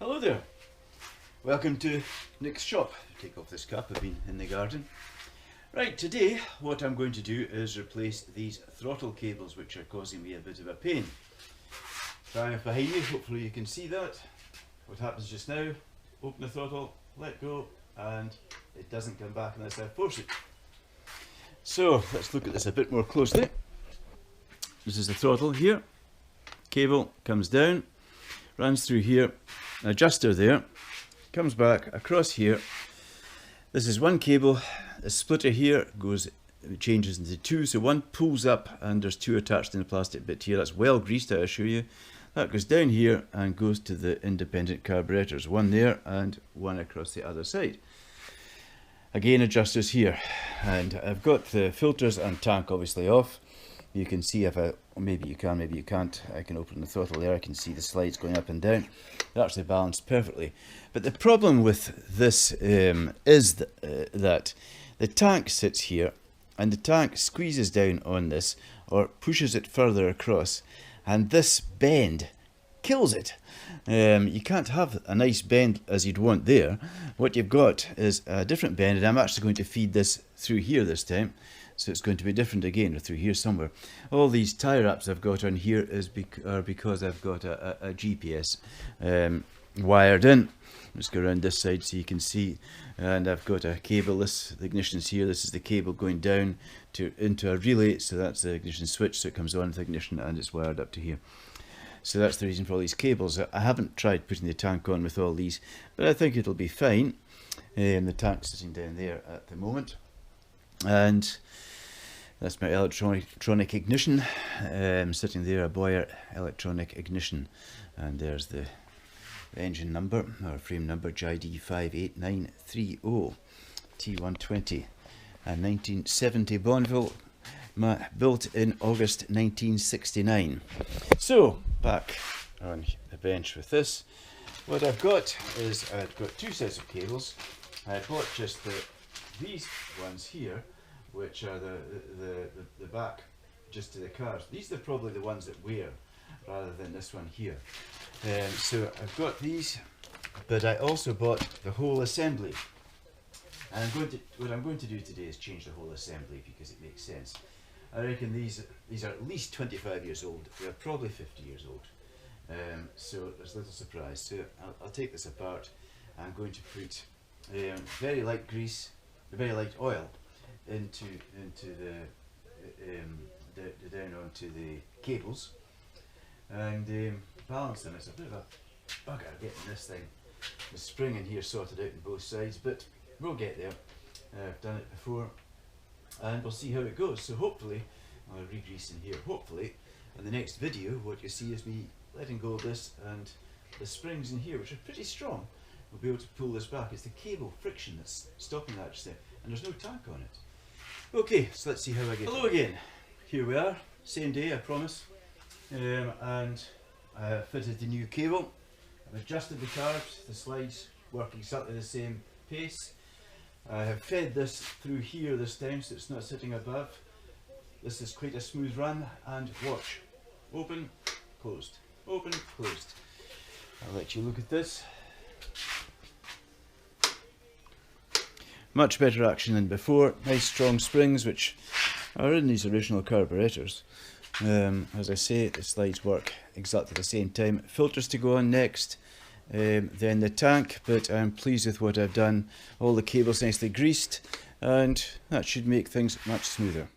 Hello there, welcome to Nick's shop. Take off this cap, I've been in the garden. Right, today what I'm going to do is replace these throttle cables which are causing me a bit of a pain. Trying behind me, hopefully you can see that. What happens just now, open the throttle, let go, and it doesn't come back unless I force it. So let's look at this a bit more closely. This is the throttle here, cable comes down, runs through here, an adjuster there, comes back across here. This is one cable, a splitter here changes into two, so one pulls up and there's two attached in the plastic bit here. That's well greased, I assure you. That goes down here and goes to the independent carburetors, one there and one across the other side. Again, adjusters here, and I've got the filters and tank obviously off. You can see if maybe you can, maybe you can't. I can open the throttle there, I can see the slides going up and down. They're actually balanced perfectly. But the problem with this is that the tank sits here and the tank squeezes down on this or pushes it further across, and this bend kills it. You can't have a nice bend as you'd want there. What you've got is a different bend, and I'm actually going to feed this through here this time. So it's going to be different again, or through here somewhere. All these tie wraps I've got on here are because I've got a GPS wired in. Let's go around this side so you can see. And I've got a cable, the ignition's here. This is the cable going down into a relay. So that's the ignition switch, so it comes on with the ignition and it's wired up to here. So that's the reason for all these cables. I haven't tried putting the tank on with all these, but I think it'll be fine. The tank's sitting down there at the moment. And that's my electronic ignition, sitting there, a Boyer electronic ignition, and there's the engine number, or frame number, JID 58930, T120, a 1970 Bonneville, built in August 1969. So, back on the bench with this, what I've got is, I've got two sets of cables. I bought just these ones here, which are the back just to the cars. These are probably the ones that wear rather than this one here. So I've got these, but I also bought the whole assembly. And what I'm going to do today is change the whole assembly because it makes sense. I reckon these are at least 25 years old. They're probably 50 years old. So there's little surprise. So I'll take this apart. I'm going to put very light grease, very light oil into the down onto the cables and balance them. It's a bit of a bugger getting this thing, the spring in here sorted out on both sides, but we'll get there. I've done it before and we'll see how it goes. So hopefully, I'll re-grease in here, hopefully in the next video what you see is me letting go of this, and the springs in here, which are pretty strong, we'll be able to pull this back. It's the cable friction that's stopping that just there, and there's no tank on it. Okay, so let's see how I get. Hello again, here we are, same day I promise, and I have fitted the new cable. I've adjusted the carbs, the slides work exactly the same pace. I have fed this through here this time so it's not sitting above. This is quite a smooth run, and watch, open, closed, open, closed. I'll let you look at this. Much better action than before. Nice strong springs which are in these original carburetors. As I say, the slides work exactly the same time. Filters to go on next, then the tank, but I'm pleased with what I've done. All the cables nicely greased, and that should make things much smoother.